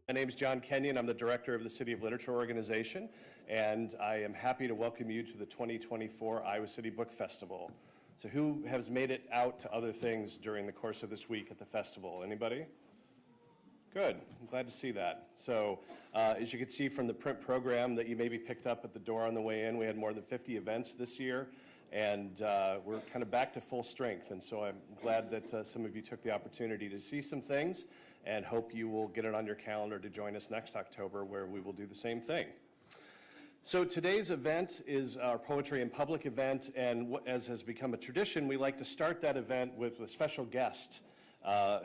My name is John Kenyon. I'm the director of the City of Literature organization, and I am happy to welcome you to the 2024 Iowa City Book Festival. So who has made it out to other things during the course of this week at the festival? Anybody? Good. I'm glad to see that. So as you can see from the print program that you maybe picked up at the door on the way in, we had more than 50 events this year, and we're kind of back to full strength. And so I'm glad that some of you took the opportunity to see some things, and hope you will get it on your calendar to join us next October, where we will do the same thing. So today's event is our Poetry in Public event, and as has become a tradition, we like to start that event with a special guest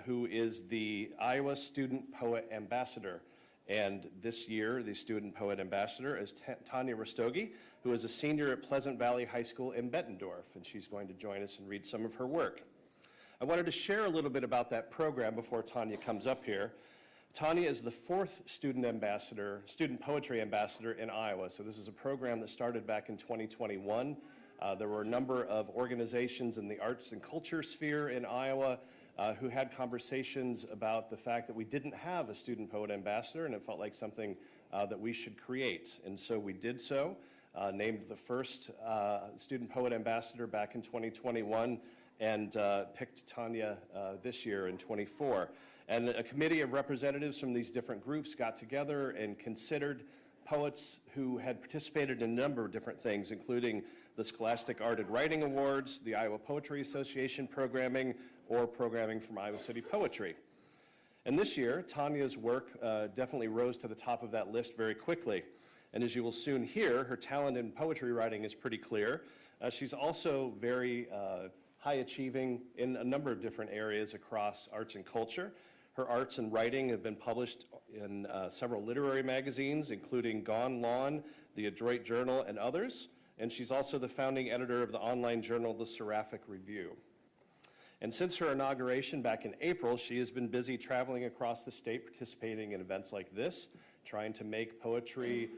who is the Iowa Student Poet Ambassador. And this year, the Student Poet Ambassador is Tanya Rastogi, who is a senior at Pleasant Valley High School in Bettendorf, and she's going to join us and read some of her work. I wanted to share a little bit about that program before Tanya comes up here. Tanya is the fourth student poetry ambassador in Iowa. So this is a program that started back in 2021. There were a number of organizations in the arts and culture sphere in Iowa who had conversations about the fact that we didn't have a student poet ambassador, and it felt like something that we should create. And so we did so, named the first student poet ambassador back in 2021, and picked Tanya this year in 24. And a committee of representatives from these different groups got together and considered poets who had participated in a number of different things, including the Scholastic Art and Writing Awards, the Iowa Poetry Association programming, or programming from Iowa City Poetry. And this year, Tanya's work definitely rose to the top of that list very quickly. And as you will soon hear, her talent in poetry writing is pretty clear. She's also very high achieving in a number of different areas across arts and culture. Her arts and writing have been published in several literary magazines, including Gone Lawn, the Adroit Journal, and others. And she's also the founding editor of the online journal, The Seraphic Review. And since her inauguration back in April, she has been busy traveling across the state, participating in events like this, trying to make poetry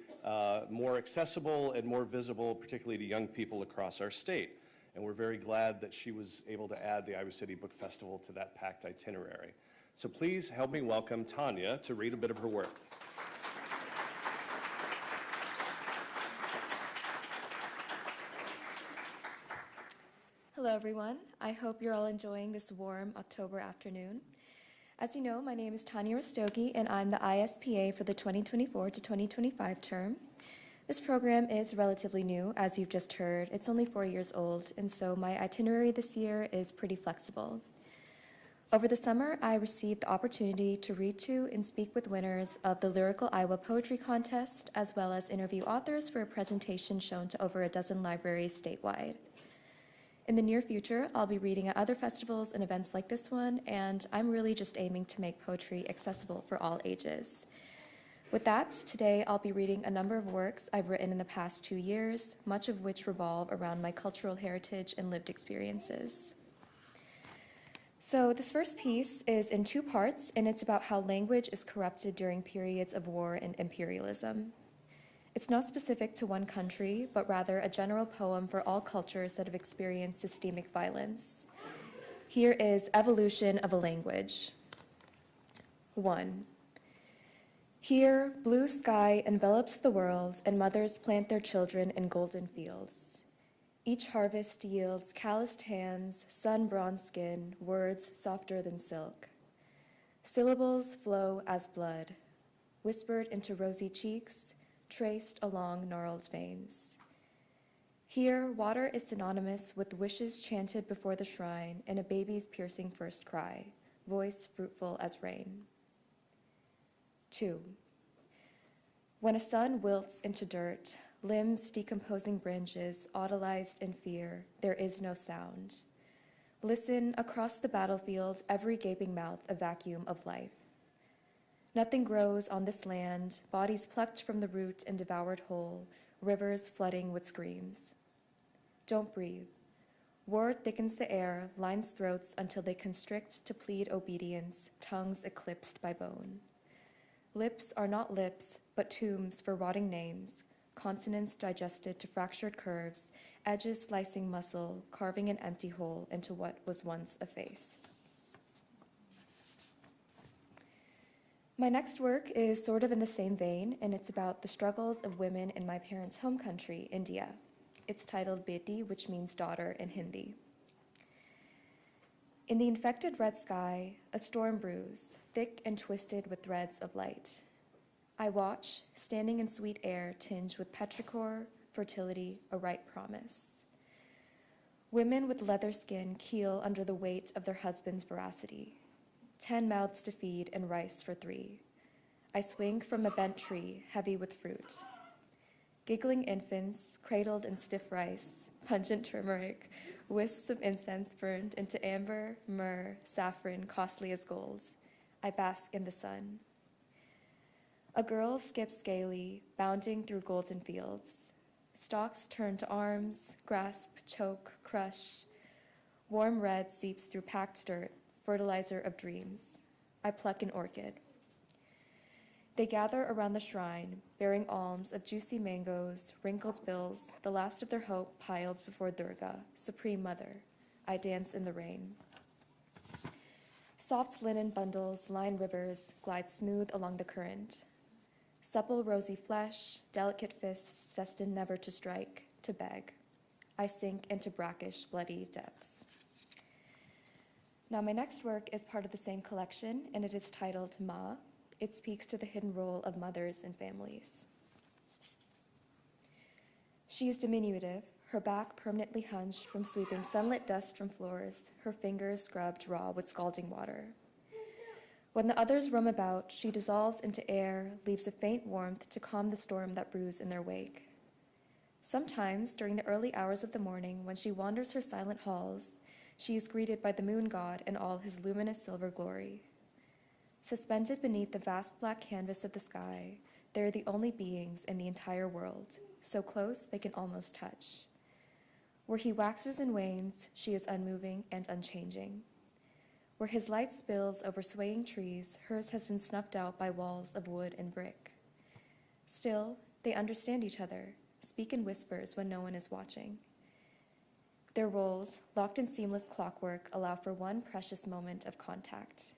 more accessible and more visible, particularly to young people across our state. And we're very glad that she was able to add the Iowa City Book Festival to that packed itinerary. So please help me welcome Tanya to read a bit of her work. Hello everyone. I hope you're all enjoying this warm October afternoon. As you know, my name is Tanya Rastogi, and I'm the ISPA for the 2024 to 2025 term. This program is relatively new, as you've just heard. It's only 4 years old, and so my itinerary this year is pretty flexible. Over the summer, I received the opportunity to read to and speak with winners of the Lyrical Iowa Poetry Contest, as well as interview authors for a presentation shown to over a dozen libraries statewide. In the near future, I'll be reading at other festivals and events like this one, and I'm really just aiming to make poetry accessible for all ages. With that, today I'll be reading a number of works I've written in the past 2 years, much of which revolve around my cultural heritage and lived experiences. So this first piece is in 2 parts, and it's about how language is corrupted during periods of war and imperialism. It's not specific to one country, but rather a general poem for all cultures that have experienced systemic violence. Here is Evolution of a Language. 1. Here, blue sky envelops the world, and mothers plant their children in golden fields. Each harvest yields calloused hands, sun-bronzed skin, words softer than silk. Syllables flow as blood, whispered into rosy cheeks, traced along gnarled veins. Here, water is synonymous with wishes chanted before the shrine and a baby's piercing first cry, voice fruitful as rain. 2. When a son wilts into dirt, limbs decomposing branches, autolized in fear, there is no sound. Listen across the battlefield, every gaping mouth a vacuum of life. Nothing grows on this land, bodies plucked from the root and devoured whole, rivers flooding with screams. Don't breathe. War thickens the air, lines throats until they constrict to plead obedience, tongues eclipsed by bone. Lips are not lips, but tombs for rotting names, consonants digested to fractured curves, edges slicing muscle, carving an empty hole into what was once a face. My next work is sort of in the same vein, and it's about the struggles of women in my parents' home country, India. It's titled Beti, which means daughter in Hindi. In the infected red sky, a storm brews, thick and twisted with threads of light. I watch, standing in sweet air tinged with petrichor, fertility, a ripe promise. Women with leather skin keel under the weight of their husband's veracity. 10 mouths to feed and rice for 3. I swing from a bent tree, heavy with fruit. Giggling infants, cradled in stiff rice, pungent turmeric, wisps of incense burned into amber, myrrh, saffron, costly as gold. I bask in the sun. A girl skips gaily, bounding through golden fields. Stalks turn to arms, grasp, choke, crush. Warm red seeps through packed dirt, fertilizer of dreams. I pluck an orchid. They gather around the shrine, bearing alms of juicy mangoes, wrinkled bills, the last of their hope piled before Durga, Supreme Mother. I dance in the rain. Soft linen bundles line rivers, glide smooth along the current. Supple rosy flesh, delicate fists destined never to strike, to beg. I sink into brackish, bloody depths. Now, my next work is part of the same collection, and it is titled Ma. It speaks to the hidden role of mothers in families. She is diminutive, her back permanently hunched from sweeping sunlit dust from floors, her fingers scrubbed raw with scalding water. When the others roam about, she dissolves into air, leaves a faint warmth to calm the storm that brews in their wake. Sometimes, during the early hours of the morning, when she wanders her silent halls, she is greeted by the moon god in all his luminous silver glory. Suspended beneath the vast black canvas of the sky, they are the only beings in the entire world, so close they can almost touch. Where he waxes and wanes, she is unmoving and unchanging. Where his light spills over swaying trees, hers has been snuffed out by walls of wood and brick. Still, they understand each other, speak in whispers when no one is watching. Their roles, locked in seamless clockwork, allow for one precious moment of contact.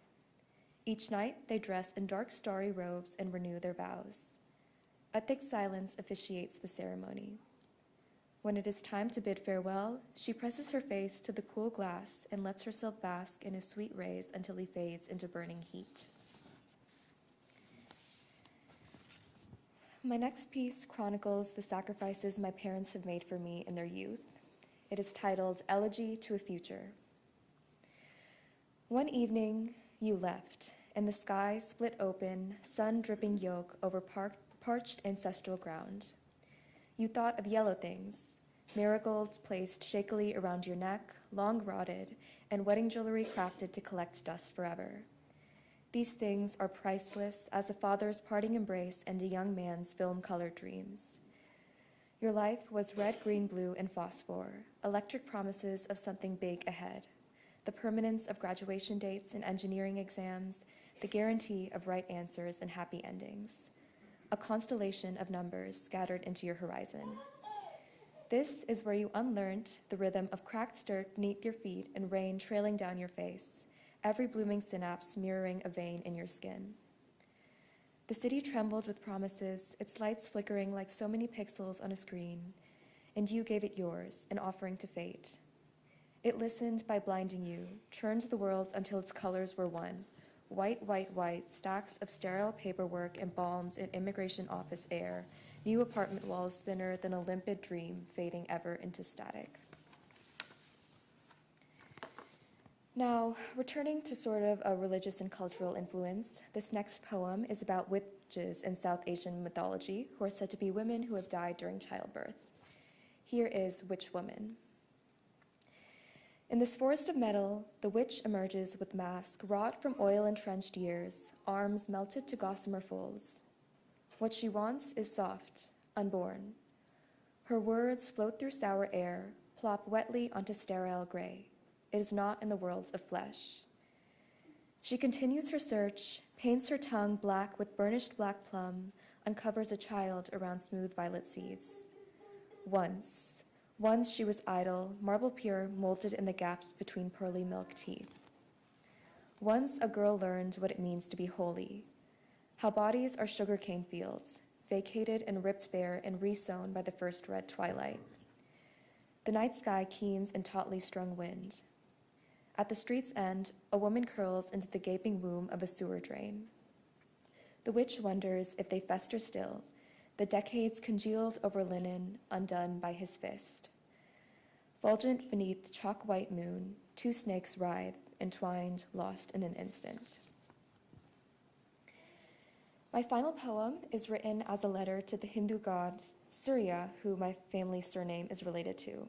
Each night, they dress in dark starry robes and renew their vows. A thick silence officiates the ceremony. When it is time to bid farewell, she presses her face to the cool glass and lets herself bask in his sweet rays until he fades into burning heat. My next piece chronicles the sacrifices my parents have made for me in their youth. It is titled Elegy to a Future. One evening, you left, and the sky split open, sun-dripping yoke over parched ancestral ground. You thought of yellow things, marigolds placed shakily around your neck, long rotted, and wedding jewelry crafted to collect dust forever. These things are priceless as a father's parting embrace and a young man's film-colored dreams. Your life was red, green, blue, and phosphor, electric promises of something big ahead, the permanence of graduation dates and engineering exams, the guarantee of right answers and happy endings, a constellation of numbers scattered into your horizon. This is where you unlearned the rhythm of cracked dirt beneath your feet and rain trailing down your face, every blooming synapse mirroring a vein in your skin. The city trembled with promises, its lights flickering like so many pixels on a screen, and you gave it yours, an offering to fate. It listened by blinding you, churned the world until its colors were one. White, white, white, stacks of sterile paperwork embalmed in immigration office air, new apartment walls thinner than a limpid dream fading ever into static. Now, returning to sort of a religious and cultural influence, this next poem is about witches in South Asian mythology who are said to be women who have died during childbirth. Here is Witch Woman. In this forest of metal, the witch emerges with mask wrought from oil-entrenched years, arms melted to gossamer folds. What she wants is soft, unborn. Her words float through sour air, plop wetly onto sterile gray. It is not in the world of flesh. She continues her search, paints her tongue black with burnished black plum, uncovers a child around smooth violet seeds. Once she was idle, marble pure, molded in the gaps between pearly milk teeth. Once a girl learned what it means to be holy. How bodies are sugarcane fields, vacated and ripped bare and resown by the first red twilight. The night sky keens in tautly strung wind. At the street's end, a woman curls into the gaping womb of a sewer drain. The witch wonders if they fester still, the decades congealed over linen, undone by his fist. Fulgent beneath chalk-white moon, two snakes writhe, entwined, lost in an instant. My final poem is written as a letter to the Hindu god Surya, who my family's surname is related to.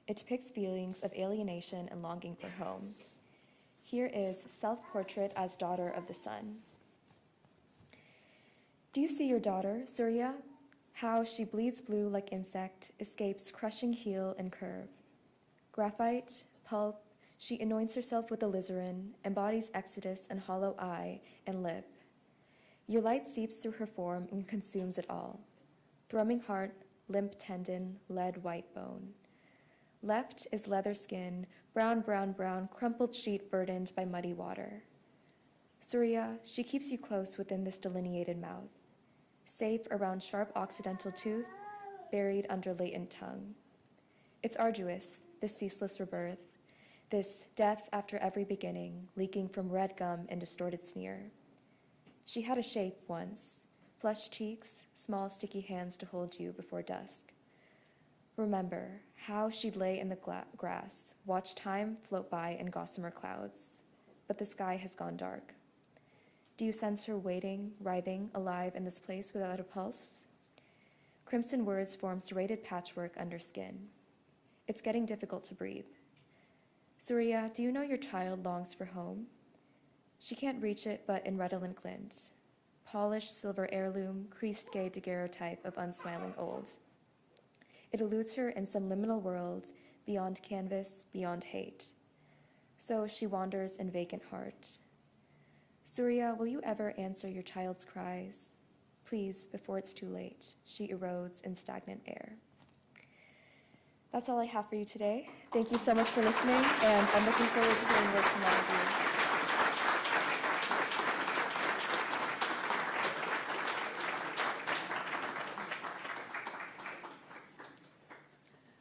It depicts feelings of alienation and longing for home. Here is Self-Portrait as Daughter of the Sun. Do you see your daughter, Surya? How she bleeds blue like insect, escapes crushing heel and curve. Graphite, pulp, she anoints herself with alizarin, embodies exodus and hollow eye and lip. Your light seeps through her form and consumes it all. Thrumming heart, limp tendon, lead white bone. Left is leather skin, brown, brown, brown, crumpled sheet burdened by muddy water. Surya, she keeps you close within this delineated mouth, safe around sharp occidental tooth, buried under latent tongue. It's arduous, this ceaseless rebirth, this death after every beginning, leaking from red gum and distorted sneer. She had a shape once, flushed cheeks, small sticky hands to hold you before dusk. Remember how she'd lay in the grass, watch time float by in gossamer clouds, but the sky has gone dark. Do you sense her waiting, writhing, alive in this place without a pulse? Crimson words form serrated patchwork under skin. It's getting difficult to breathe. Surya, do you know your child longs for home? She can't reach it but in redolent glint. Polished silver heirloom, creased gay daguerreotype of unsmiling old. It eludes her in some liminal world, beyond canvas, beyond hate. So she wanders in vacant heart. Surya, will you ever answer your child's cries? Please, before it's too late. She erodes in stagnant air. That's all I have for you today. Thank you so much for listening, and I'm looking forward to hearing words from all of you.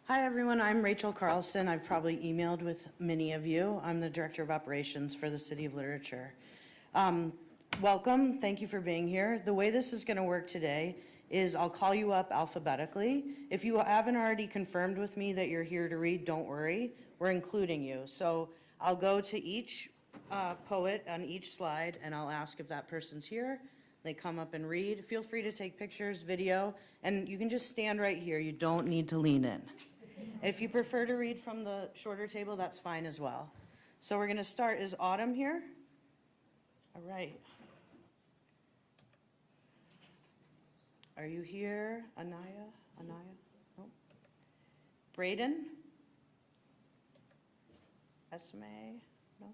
Hi everyone, I'm Rachel Carlson. I've probably emailed with many of you. I'm the Director of Operations for the City of Literature. Welcome, thank you for being here. The way this is gonna work today is I'll call you up alphabetically. If you haven't already confirmed with me that you're here to read, don't worry, we're including you. So I'll go to each poet on each slide and I'll ask if that person's here. They come up and read. Feel free to take pictures, video, and you can just stand right here. You don't need to lean in. If you prefer to read from the shorter table, that's fine as well. So we're gonna start, is Autumn here? All right. Are you here? Anaya? No? Braden? Esme? No?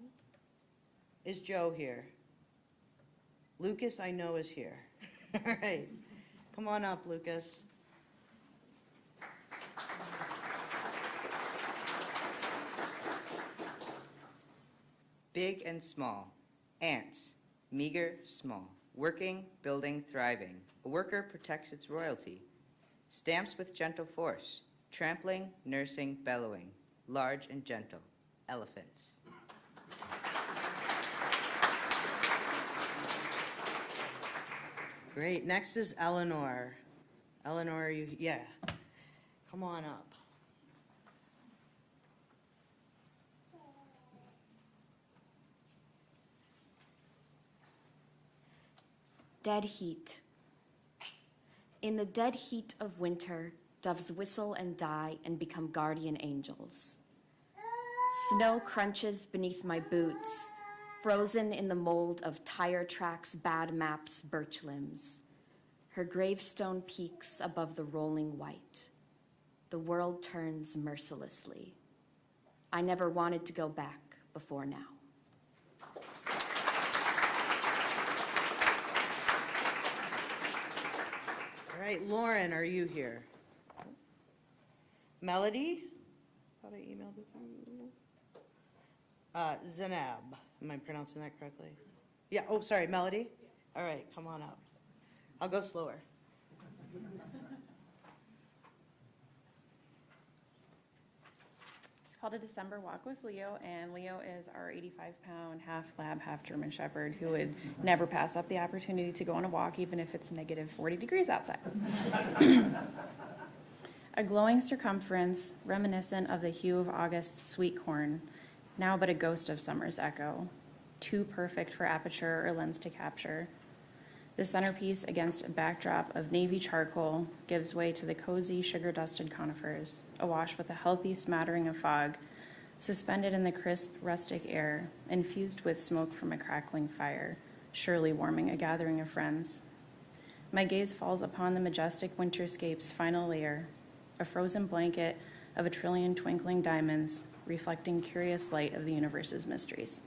Is Joe here? Lucas, I know, is here. All right. Come on up, Lucas. Big and small. Ants. Meager, small. Working, building, thriving. A worker protects its royalty. Stamps with gentle force. Trampling, nursing, bellowing. Large and gentle. Elephants. Great. Next is Eleanor. Eleanor, are you? Yeah. Come on up. Dead heat. In the dead heat of winter, doves whistle and die and become guardian angels. Snow crunches beneath my boots, frozen in the mold of tire tracks, bad maps, birch limbs. Her gravestone peaks above the rolling white. The world turns mercilessly. I never wanted to go back before now. All right, Lauren, are you here? Melodee? Thought I emailed with you. Zainab, am I pronouncing that correctly? Yeah, oh, sorry, Melodee? All right, come on up. I'll go slower. It's called A December Walk with Leo, and Leo is our 85-pound, half lab, half German Shepherd who would never pass up the opportunity to go on a walk, even if it's negative 40 degrees outside. A glowing circumference reminiscent of the hue of August's sweet corn, now but a ghost of summer's echo, too perfect for aperture or lens to capture. The centerpiece against a backdrop of navy charcoal gives way to the cozy, sugar-dusted conifers, awash with a healthy smattering of fog, suspended in the crisp, rustic air, infused with smoke from a crackling fire, surely warming a gathering of friends. My gaze falls upon the majestic winterscape's final layer, a frozen blanket of a trillion twinkling diamonds, reflecting curious light of the universe's mysteries.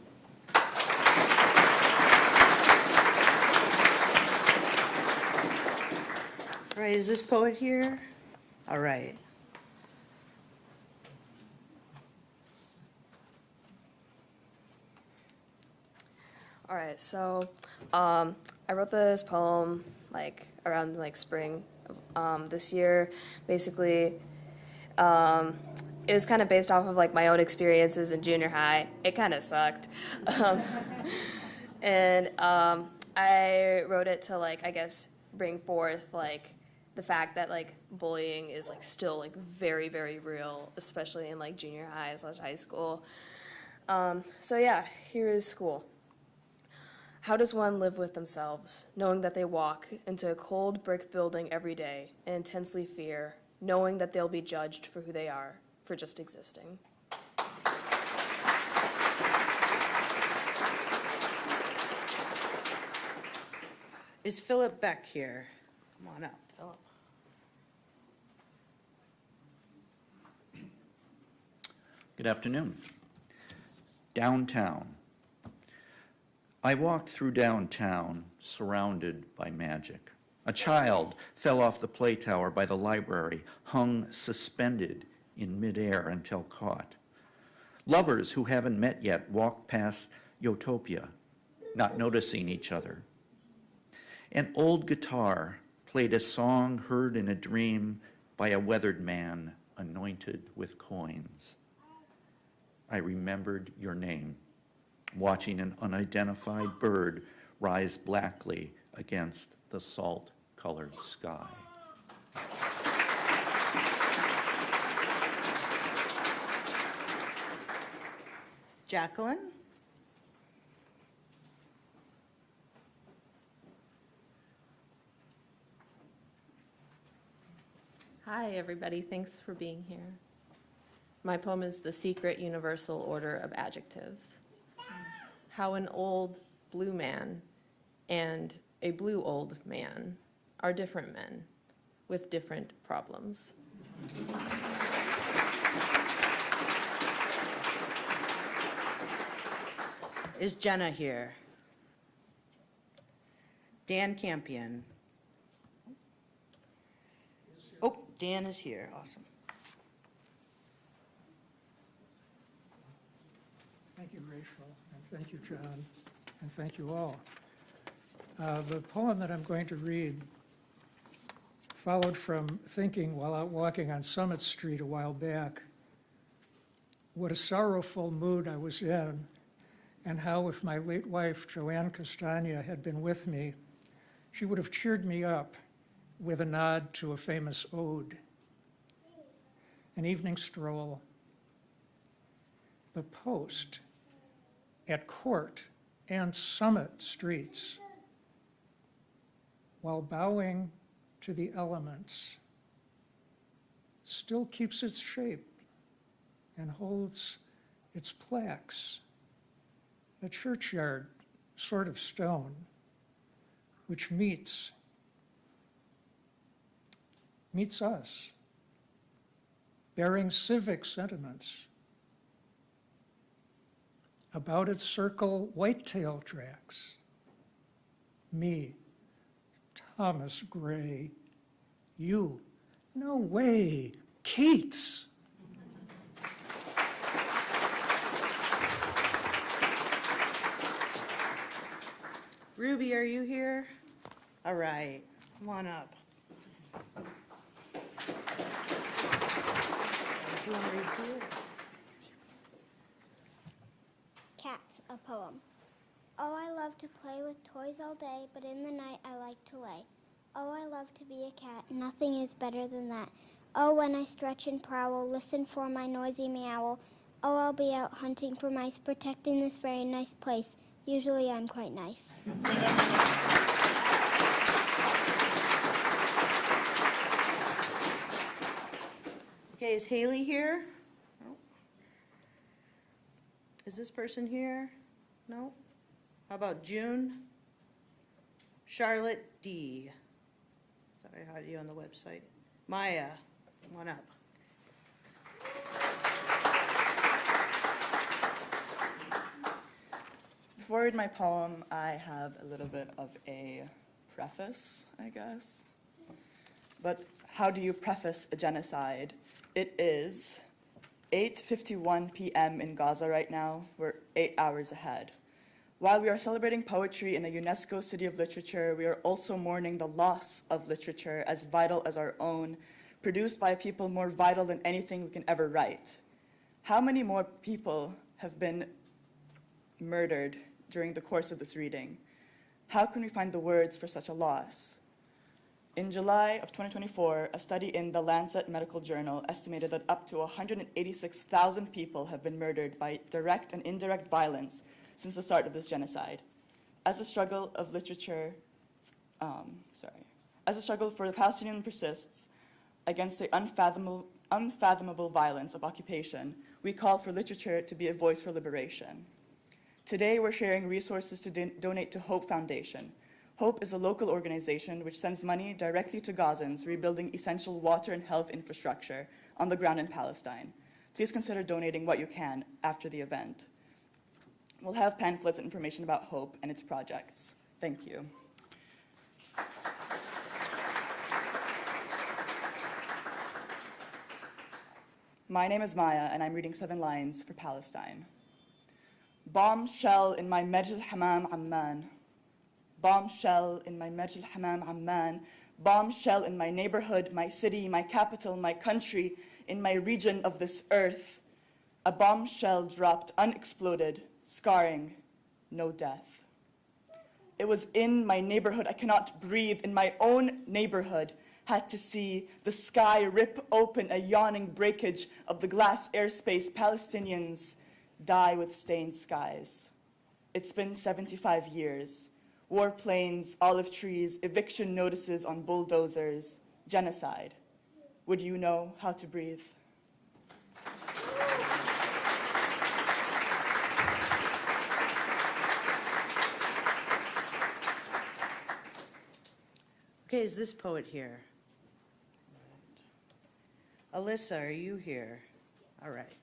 All right, is this poet here? All right. All right, so I wrote this poem around spring this year. Basically, it was kind of based off of my own experiences in junior high. It kind of sucked, and I wrote it to I guess bring forth the fact that bullying is still very, very real, especially in junior high / high school. So yeah, here is school. How does one live with themselves, knowing that they walk into a cold brick building every day and intensely fear, knowing that they'll be judged for who they are, for just existing? Is Philip Beck here? Come on up, Philip. Good afternoon. Downtown. I walked through downtown, surrounded by magic. A child fell off the play tower by the library, hung suspended in midair until caught. Lovers who haven't met yet walk past Utopia, not noticing each other. An old guitar played a song heard in a dream by a weathered man anointed with coins. I remembered your name, watching an unidentified bird rise blackly against the salt-colored sky. Jacquelyn? Hi, everybody. Thanks for being here. My poem is The Secret Universal Order of Adjectives. How an old blue man and a blue old man are different men with different problems. Is Jenna here? Dan Campion. Oh, Dan is here. Awesome. Thank you, Rachel, and thank you, John, and thank you all. The poem that I'm going to read followed from thinking while out walking on Summit Street a while back what a sorrowful mood I was in, and how if my late wife, Joanne Castagna, had been with me, she would have cheered me up with a nod to a famous ode. An evening stroll, the Post at Court and Summit Streets, while bowing to the elements, still keeps its shape and holds its plaques, a churchyard sort of stone, which meets us, bearing civic sentiments. About its circle, whitetail tracks. Me, Thomas Gray. You, no way, Keats. Ruby, are you here? All right, come on up. Do you want to read to it? Cats, a poem. Oh, I love to play with toys all day, but in the night I like to lay. Oh, I love to be a cat, nothing is better than that. Oh, when I stretch and prowl, listen for my noisy meow. Oh, I'll be out hunting for mice, protecting this very nice place. Usually I'm quite nice. Okay, is Haley here? No. Is this person here? No. How about June? Charlotte D. Thought I had you on the website. Maya, come on up. Before I read my poem, I have a little bit of a preface, I guess. But how do you preface a genocide? It is 8:51 p.m. in Gaza right now. We're 8 hours ahead. While we are celebrating poetry in a UNESCO City of Literature, we are also mourning the loss of literature as vital as our own, produced by a people more vital than anything we can ever write. How many more people have been murdered during the course of this reading? How can we find the words for such a loss? In July of 2024, a study in the Lancet Medical Journal estimated that up to 186,000 people have been murdered by direct and indirect violence since the start of this genocide. As the struggle of literature, as the struggle for the Palestinian persists against the unfathomable violence of occupation, we call for literature to be a voice for liberation. Today, we're sharing resources to donate to Hope Foundation. Hope is a local organization which sends money directly to Gazans rebuilding essential water and health infrastructure on the ground in Palestine. Please consider donating what you can after the event. We'll have pamphlets and information about Hope and its projects. Thank you. My name is Maya, and I'm reading 7 lines for Palestine. Bombshell in my Majd al-Hamam, Amman. Bombshell in my Majd al-Hamam, Amman. Bombshell in my neighborhood, my city, my capital, my country, in my region of this earth. A bombshell dropped unexploded, scarring, no death. It was in my neighborhood. I cannot breathe. In my own neighborhood, had to see the sky rip open a yawning breakage of the glass airspace. Palestinians die with stained skies. It's been 75 years. Warplanes, olive trees, eviction notices on bulldozers, genocide. Would you know how to breathe? Okay, is this poet here? Alyssa, are you here? All right.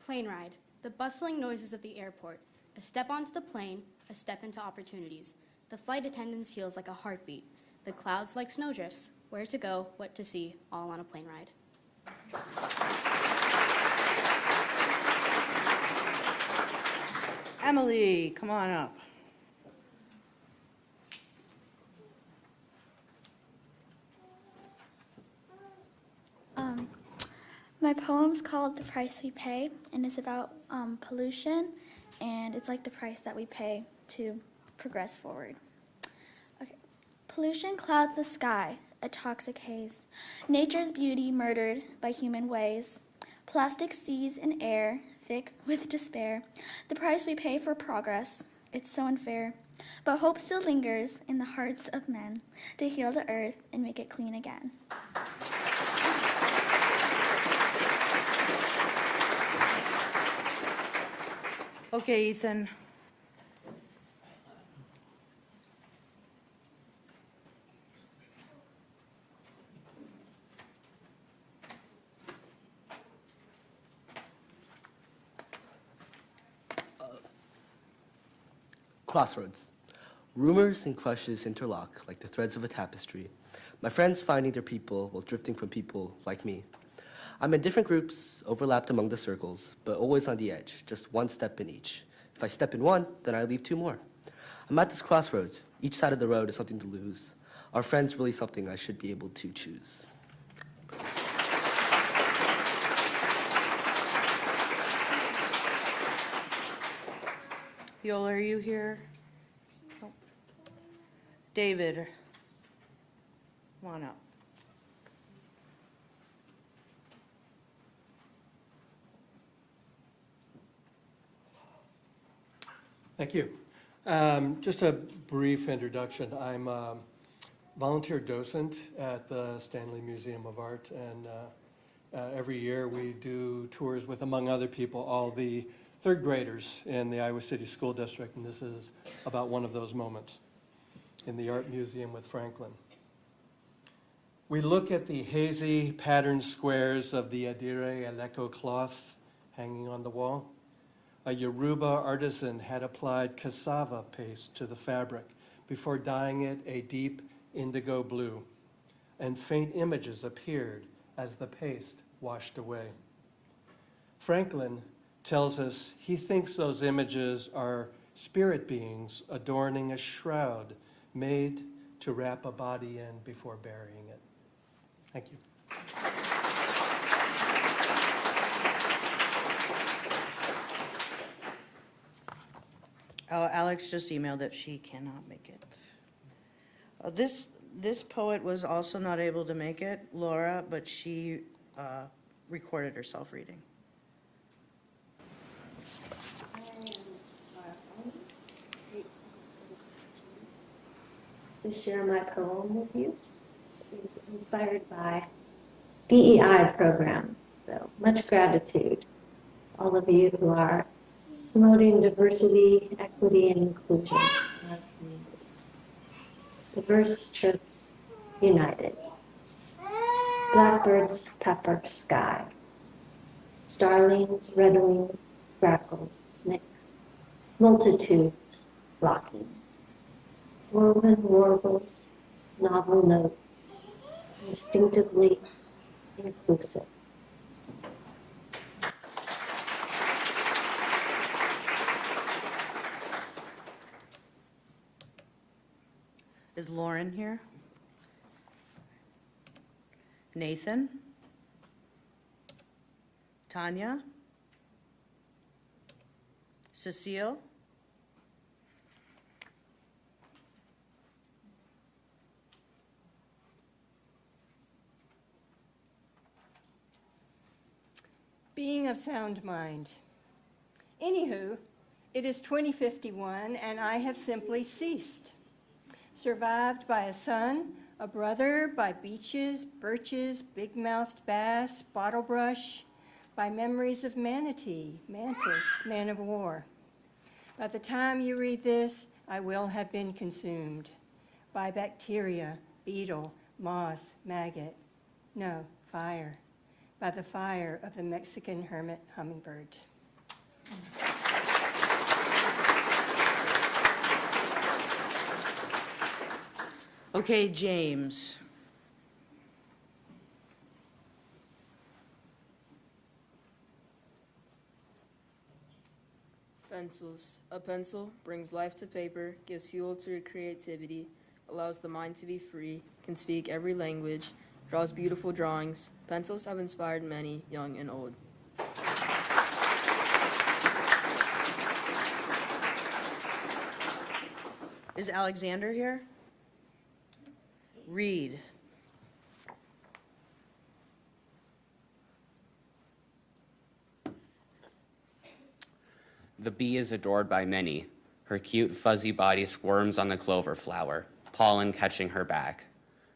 Plane ride, the bustling noises of the airport. A step onto the plane, a step into opportunities. The flight attendant's heels like a heartbeat. The clouds like snowdrifts. Where to go, what to see, all on a plane ride. Emily, come on up. My poem's called The Price We Pay, and it's about pollution, and it's like the price that we pay to progress forward. Okay. Pollution clouds the sky, a toxic haze. Nature's beauty murdered by human ways. Plastic seas and air, thick with despair. The price we pay for progress, it's so unfair. But hope still lingers in the hearts of men to heal the earth and make it clean again. Okay, Ethan. Crossroads. Rumors and crushes interlock like the threads of a tapestry. My friends finding their people while drifting from people like me. I'm in different groups, overlapped among the circles, but always on the edge, just one step in each. If I step in one, then I leave two more. I'm at this crossroads. Each side of the road is something to lose. Our friend's really something I should be able to choose. Viola, are you here? Oh. David, come on up. Thank you. Just a brief introduction. I'm a volunteer docent at the Stanley Museum of Art, and every year we do tours with, among other people, all the third graders in the Iowa City School District, and this is about one of those moments in the Art Museum with Franklin. We look at the hazy patterned squares of the Adire Aleko cloth hanging on the wall. A Yoruba artisan had applied cassava paste to the fabric before dyeing it a deep indigo blue, and faint images appeared as the paste washed away. Franklin tells us he thinks those images are spirit beings adorning a shroud made to wrap a body in before burying it. Thank you. Oh, Alex just emailed that she cannot make it. This poet was also not able to make it, Laura, but she recorded herself reading. To share my poem with you. It's inspired by DEI programs, so much gratitude, all of you who are promoting diversity, equity, and inclusion in our community. Diverse chirps united. Blackbirds pepper sky. Starlings, redwings, grackles mix. Multitudes flocking. Woven warbles, novel notes, instinctively inclusive. Is Lauren here? Nathan? Tanya? Cecile? Being of sound mind. Anywho, it is 2051 and I have simply ceased. Survived by a son, a brother, by beaches, birches, big-mouthed bass, bottle brush, by memories of manatee, mantis, man of war. By the time you read this, I will have been consumed by bacteria, beetle, moth, maggot. No, fire. By the fire of the Mexican hermit hummingbird. Okay, James. Pencils. A pencil brings life to paper, gives fuel to creativity, allows the mind to be free, can speak every language, draws beautiful drawings. Pencils have inspired many, young and old. Is Alexander here? Read. The bee is adored by many. Her cute, fuzzy body squirms on the clover flower, pollen catching her back.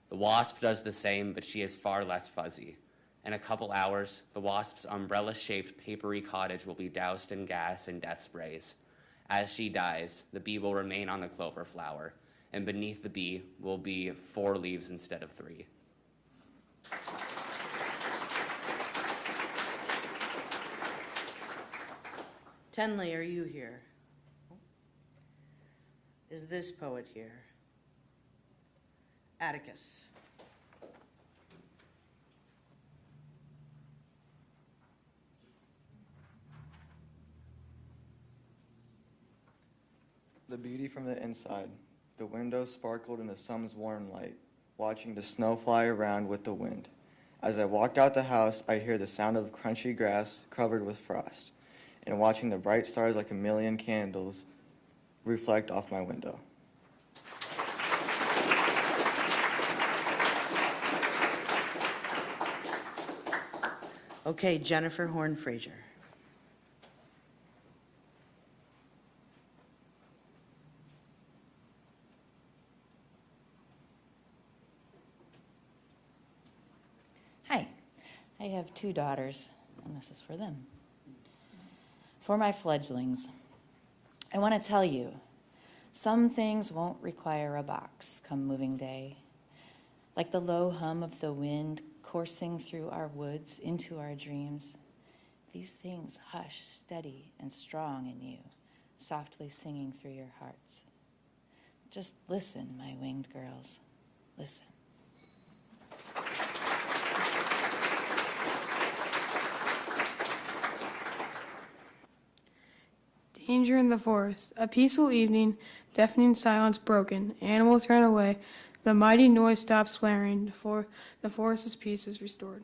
The wasp does the same, but she is far less fuzzy. In a couple hours, the wasp's umbrella-shaped papery cottage will be doused in gas and death sprays. As she dies, the bee will remain on the clover flower, and beneath the bee will be 4 leaves instead of 3. Tenley, are you here? Is this poet here? Atticus. the beauty from the inside. The window sparkled in the sun's warm light, watching the snow fly around with the wind. As I walked out the house, I hear the sound of crunchy grass covered with frost, and watching the bright stars like a million candles reflect off my window. Okay, Jennifer Horn-Frasier. Hi, I have 2 daughters, and this is for them. For my fledglings, I want to tell you, some things won't require a box come moving day. Like the low hum of the wind coursing through our woods into our dreams, these things hush steady and strong in you, softly singing through your hearts. Just listen, my winged girls, listen. Danger in the forest. A peaceful evening, deafening silence broken. Animals ran away. The mighty noise stopped swearing. The forest's peace is restored.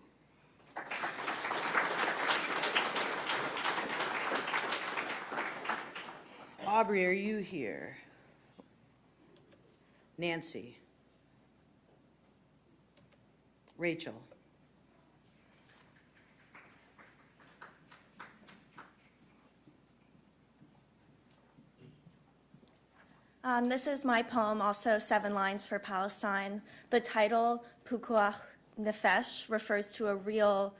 Aubrey, are you here? Nancy. Rachel. This is my poem, also 7 lines for Palestine. The title, Pikuach Nefesh, refers to a real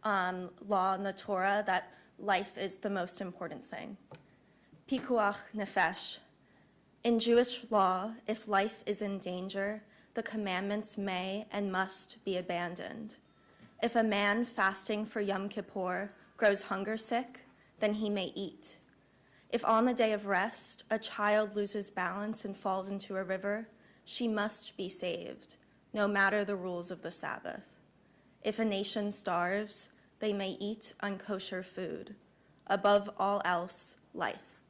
law in the Torah that life is the most important thing. Pikuach Nefesh. In Jewish law, if life is in danger, the commandments may and must be abandoned. If a man fasting for Yom Kippur grows hunger sick, then he may eat. If on the day of rest, a child loses balance and falls into a river, she must be saved, no matter the rules of the Sabbath. If a nation starves, they may eat unkosher food. Above all else, life.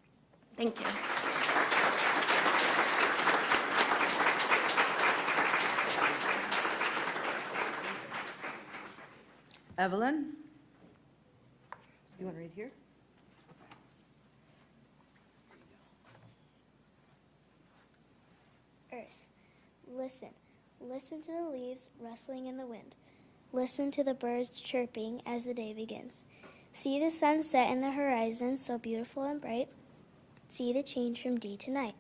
Thank you. Evelyn? You want to read here? Earth, listen. Listen to the leaves rustling in the wind. Listen to the birds chirping as the day begins. See the sun set in the horizon, so beautiful and bright. See the change from day to night.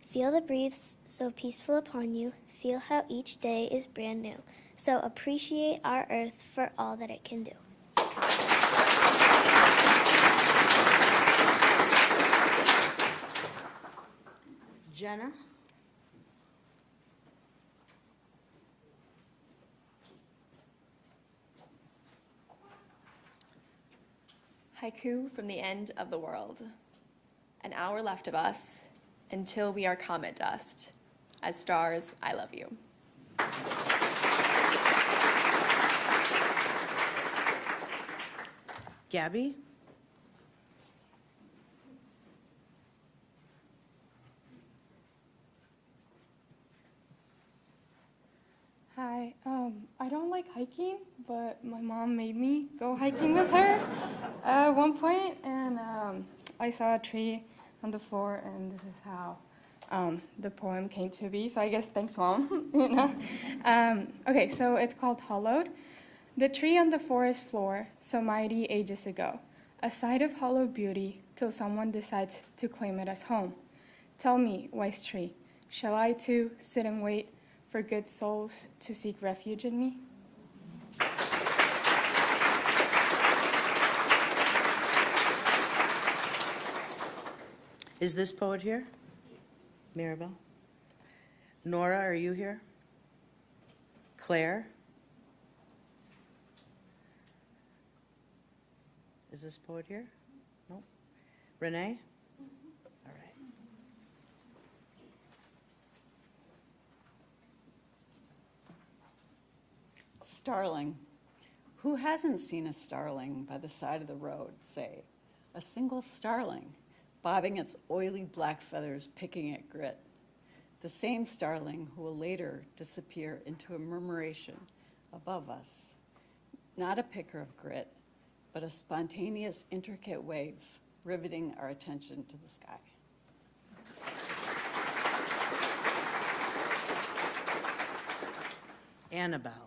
Feel the breeze so peaceful upon you. Feel how each day is brand new. So appreciate our earth for all that it can do. Jenna? Haiku from the end of the world. An hour left of us until we are comet dust. As stars, I love you. Gaby? Hi, I don't like hiking, but my mom made me go hiking with her at one point, and I saw a tree on the floor, and this is how the poem came to be. So I guess thanks, Mom. You know. Okay, so it's called Hollowed. The tree on the forest floor, so mighty ages ago, a sight of hollowed beauty till someone decides to claim it as home. Tell me, wise tree, shall I too sit and wait for good souls to seek refuge in me? Is this poet here? Maribel? Nora, are you here? Claire? Is this poet here? No? René? All right. Starling. Who hasn't seen a starling by the side of the road, say? A single starling. bobbing its oily black feathers, picking at grit. The same starling who will later disappear into a murmuration above us. Not a picker of grit, but a spontaneous, intricate wave, riveting our attention to the sky. Annabelle.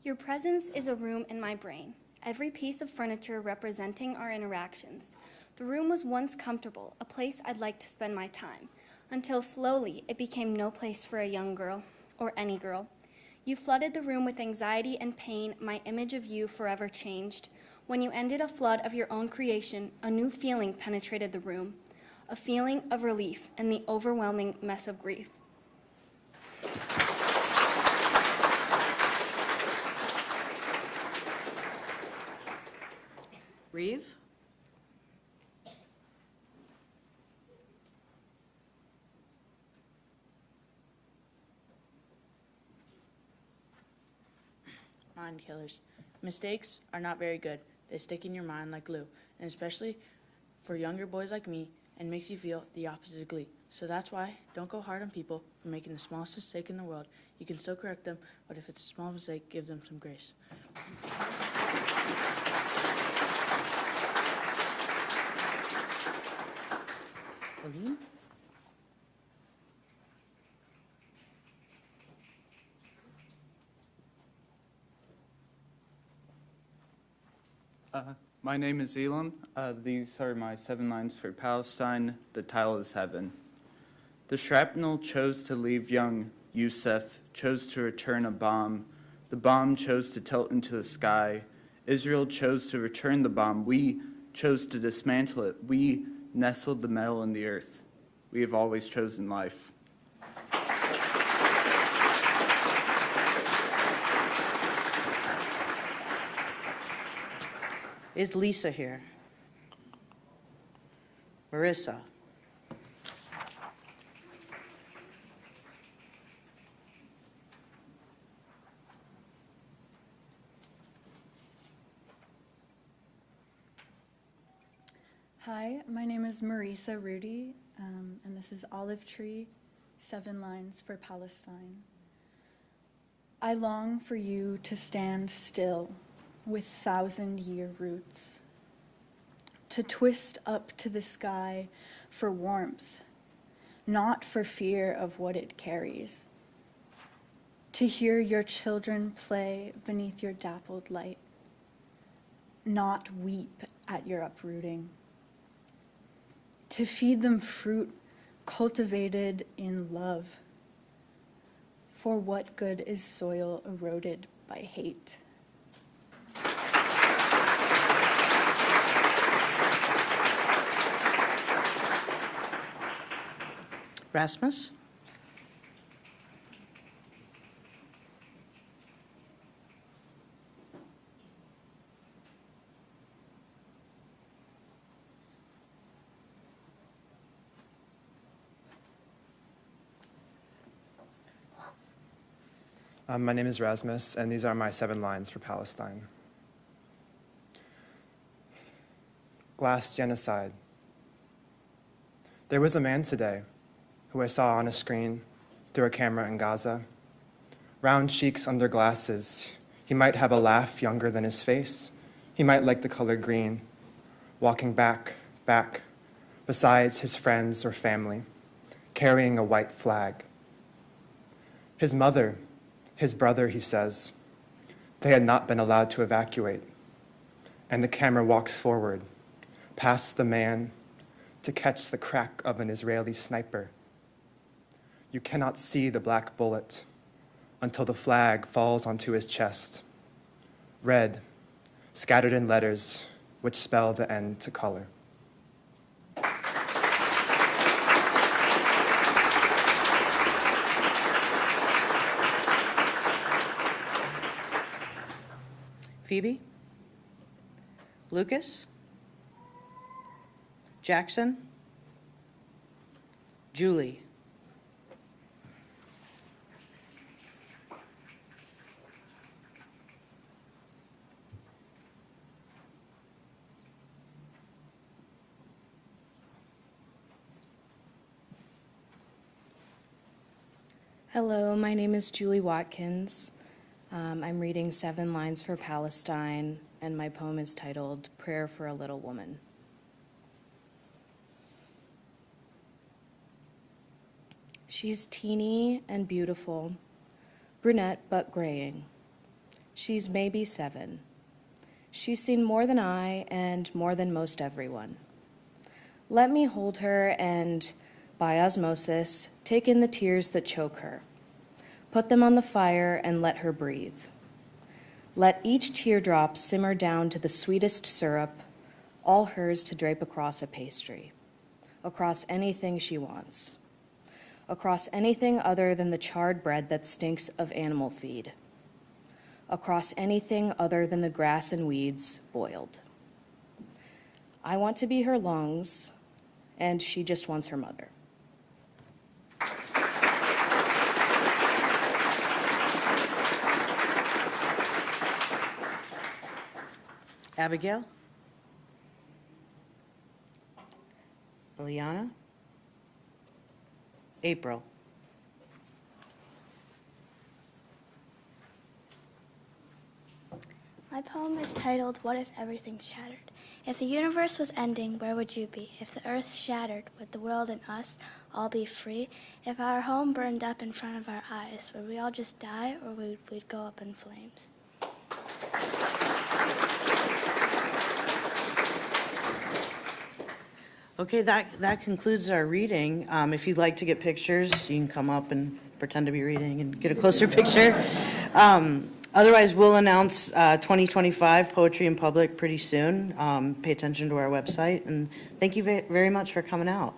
Your presence is a room in my brain, every piece of furniture representing our interactions. The room was once comfortable, a place I'd like to spend my time, until slowly it became no place for a young girl, or any girl. You flooded the room with anxiety and pain. My image of you forever changed. When you ended a flood of your own creation, a new feeling penetrated the room, a feeling of relief in the overwhelming mess of grief. Reeve? Mind killers. Mistakes are not very good. They stick in your mind like glue, and especially for younger boys like me, and makes you feel the opposite of glee. So that's why don't go hard on people for making the smallest mistake in the world. You can still correct them, but if it's a small mistake, give them some grace. Aline? My name is Elam. These are my 7 lines for Palestine. The title is Heaven. The shrapnel chose to leave young Yusef, chose to return a bomb. The bomb chose to tilt into the sky. Israel chose to return the bomb. We chose to dismantle it. We nestled the metal in the earth. We have always chosen life. Is Lisa here? Marissa? Hi, my name is Marissa Rudy, and this is Olive Tree, 7 lines for Palestine. I long for you to stand still with 1,000-year roots, to twist up to the sky for warmth, not for fear of what it carries, to hear your children play beneath your dappled light, not weep at your uprooting, to feed them fruit cultivated in love. For what good is soil eroded by hate? Rasmus? My name is Rasmus, and these are my 7 lines for Palestine. Glass genocide. There was a man today who I saw on a screen through a camera in Gaza. Round cheeks under glasses. He might have a laugh younger than his face. He might like the color green, walking back, besides his friends or family, carrying a white flag. His mother, his brother, he says, they had not been allowed to evacuate. And the camera walks forward, past the man, to catch the crack of an Israeli sniper. You cannot see the black bullet until the flag falls onto his chest. Red, scattered in letters, which spell the end to color. Phoebe? Lucas? Jackson? Julie? Hello, my name is Julie Watkins. I'm reading 7 Lines for Palestine, and my poem is titled Prayer for a Little Woman. She's teeny and beautiful, brunette but graying. She's maybe 7. She's seen more than I and more than most everyone. Let me hold her and, by osmosis, take in the tears that choke her. Put them on the fire and let her breathe. Let each teardrop simmer down to the sweetest syrup, all hers to drape across a pastry, across anything she wants, across anything other than the charred bread that stinks of animal feed, across anything other than the grass and weeds boiled. I want to be her lungs, and she just wants her mother. Abigail? Eliana? April? My poem is titled, What If Everything Shattered? If the universe was ending, where would you be? If the earth shattered, would the world and us all be free? If our home burned up in front of our eyes, would we all just die, or would we go up in flames? Okay, that concludes our reading. If you'd like to get pictures, you can come up and pretend to be reading and get a closer picture. Otherwise, we'll announce 2025 Poetry in Public pretty soon. Pay attention to our website, and thank you very much for coming out.